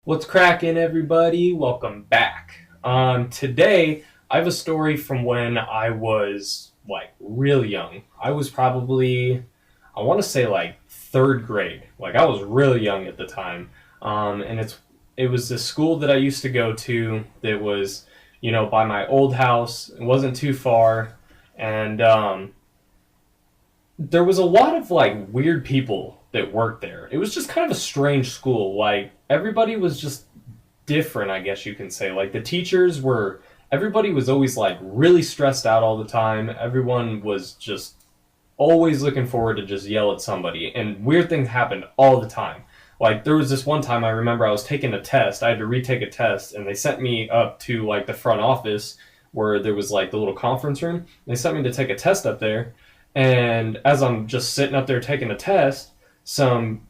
What's cracking, everybody? Welcome back. Today, I have a story from when I was like really young. I was probably, I want to say like third grade. Like I was really young at the time. And it was the school that I used to go to that was, by my old house. It wasn't too far, and there was a lot of like weird people that worked there. It was just kind of a strange school. Like everybody was just different, I guess you can say. Like the teachers were, everybody was always like really stressed out all the time. Everyone was just always looking forward to just yell at somebody, and weird things happened all the time. Like there was this one time I remember I was taking a test. I had to retake a test, and they sent me up to like the front office where there was like the little conference room. They sent me to take a test up there, and as I'm just sitting up there taking a test, some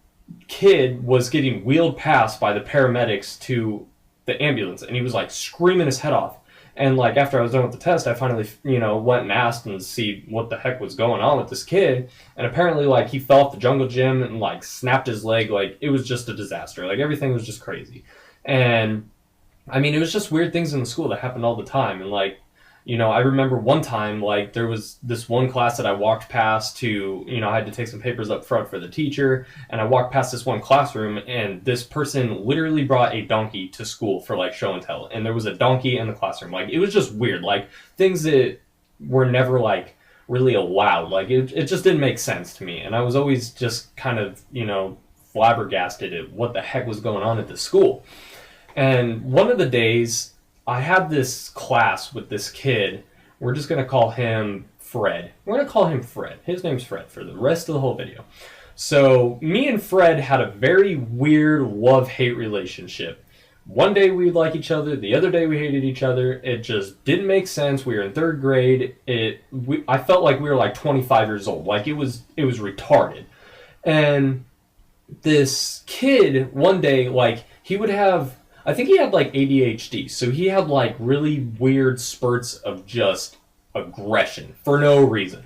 kid was getting wheeled past by the paramedics to the ambulance, and he was like screaming his head off. And like after I was done with the test, I finally went and asked and see what the heck was going on with this kid. And apparently like he fell off the jungle gym and like snapped his leg. Like it was just a disaster. Like everything was just crazy. And I mean, it was just weird things in the school that happened all the time. And like, I remember one time, like, there was this one class that I walked past to, I had to take some papers up front for the teacher, and I walked past this one classroom, and this person literally brought a donkey to school for, like, show and tell. And there was a donkey in the classroom. Like, it was just weird. Like, things that were never, like, really allowed. Like, it just didn't make sense to me. And I was always just kind of, flabbergasted at what the heck was going on at the school. And one of the days, I had this class with this kid. We're just going to call him Fred. We're going to call him Fred. His name's Fred for the rest of the whole video. So me and Fred had a very weird love-hate relationship. One day we would like each other. The other day we hated each other. It just didn't make sense. We were in third grade. I felt like we were like 25 years old. Like it was retarded. And this kid, one day, like he would have, I think he had like ADHD, so he had like really weird spurts of just aggression for no reason.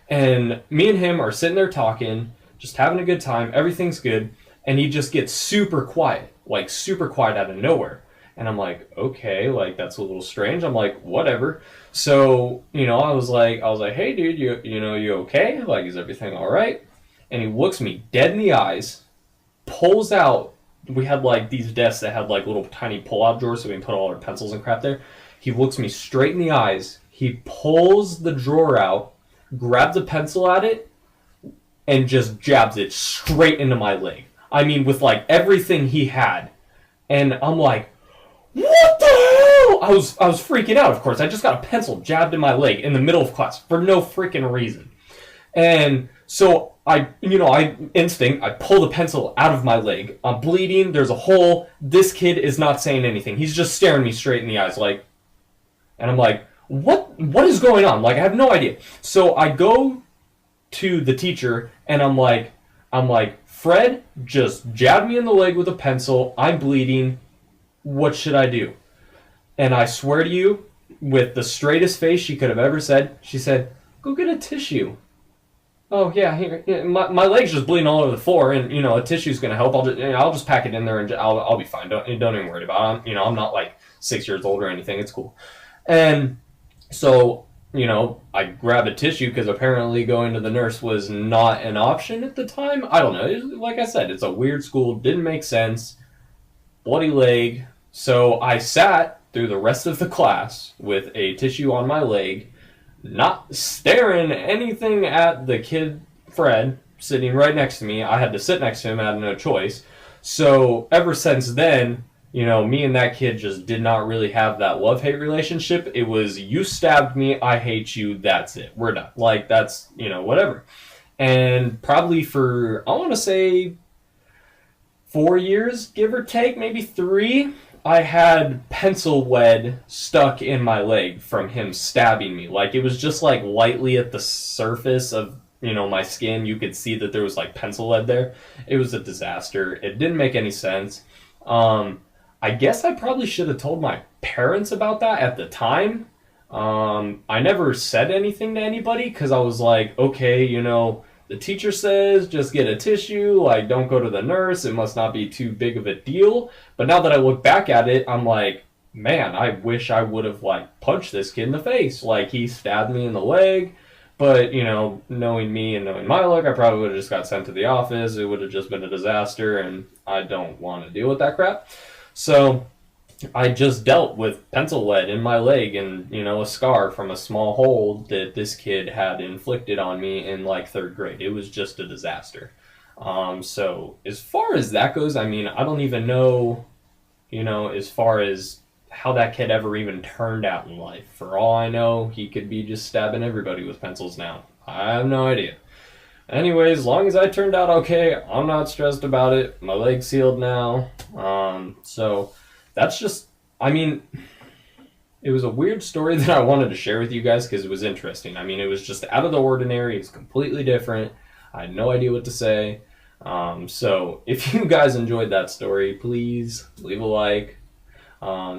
And me and him are sitting there talking, just having a good time, everything's good, and he just gets super quiet, like super quiet out of nowhere. And I'm like, okay, like that's a little strange. I'm like, whatever. So, I was like, hey dude, you okay? Like, is everything all right? And he looks me dead in the eyes, pulls out, we had like these desks that had like little tiny pull-out drawers so we can put all our pencils and crap there. He looks me straight in the eyes. He pulls the drawer out, grabs a pencil at it, and just jabs it straight into my leg. I mean, with like everything he had. And I'm like, what the hell? I was freaking out, of course. I just got a pencil jabbed in my leg in the middle of class for no freaking reason. And so I pull the pencil out of my leg. I'm bleeding. There's a hole. This kid is not saying anything. He's just staring me straight in the eyes, like, and I'm like, what is going on? Like, I have no idea. So I go to the teacher and I'm like, Fred just jabbed me in the leg with a pencil. I'm bleeding. What should I do? And I swear to you, with the straightest face she could have ever said, she said, go get a tissue. Oh yeah, here. Yeah, my leg's just bleeding all over the floor, and a tissue's gonna help. I'll just pack it in there, and I'll be fine. Don't even worry about it. I'm not like 6 years old or anything. It's cool. And so I grabbed a tissue because apparently going to the nurse was not an option at the time. I don't know. Like I said, it's a weird school. Didn't make sense. Bloody leg. So I sat through the rest of the class with a tissue on my leg, not staring anything at the kid Fred sitting right next to me. I had to sit next to him. I had no choice. So ever since then, me and that kid just did not really have that love-hate relationship. It was, you stabbed me, I hate you, that's it. We're done. Like, that's, whatever. And probably for, I want to say, 4 years, give or take, maybe 3, I had pencil lead stuck in my leg from him stabbing me. Like, it was just, like, lightly at the surface of, my skin. You could see that there was, like, pencil lead there. It was a disaster. It didn't make any sense. I guess I probably should have told my parents about that at the time. I never said anything to anybody because I was like, okay, the teacher says just get a tissue, like don't go to the nurse, it must not be too big of a deal. But now that I look back at it, I'm like, man, I wish I would have like punched this kid in the face. Like he stabbed me in the leg. But, you know, knowing me and knowing my luck, I probably would have just got sent to the office. It would have just been a disaster, and I don't want to deal with that crap. So I just dealt with pencil lead in my leg and, you know, a scar from a small hole that this kid had inflicted on me in like third grade. It was just a disaster. So as far as that goes, I mean, I don't even know, you know, as far as how that kid ever even turned out in life. For all I know, he could be just stabbing everybody with pencils now. I have no idea. Anyways, as long as I turned out okay, I'm not stressed about it. My leg's sealed now. So that's just, I mean, it was a weird story that I wanted to share with you guys because it was interesting. I mean, it was just out of the ordinary. It's completely different. I had no idea what to say. So if you guys enjoyed that story, please leave a like.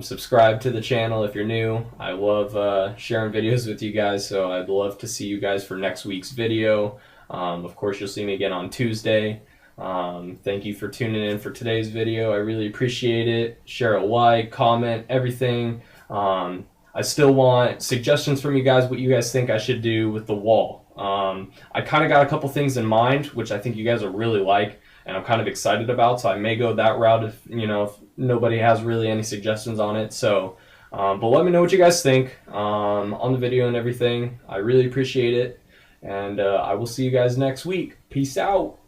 Subscribe to the channel if you're new. I love sharing videos with you guys, so I'd love to see you guys for next week's video. Of course, you'll see me again on Tuesday. Thank you for tuning in for today's video. I really appreciate it. Share a like, comment, everything. I still want suggestions from you guys, what you guys think I should do with the wall. I kind of got a couple things in mind, which I think you guys will really like, and I'm kind of excited about, so I may go that route if, you know, if nobody has really any suggestions on it. So, but let me know what you guys think on the video and everything. I really appreciate it, and I will see you guys next week. Peace out.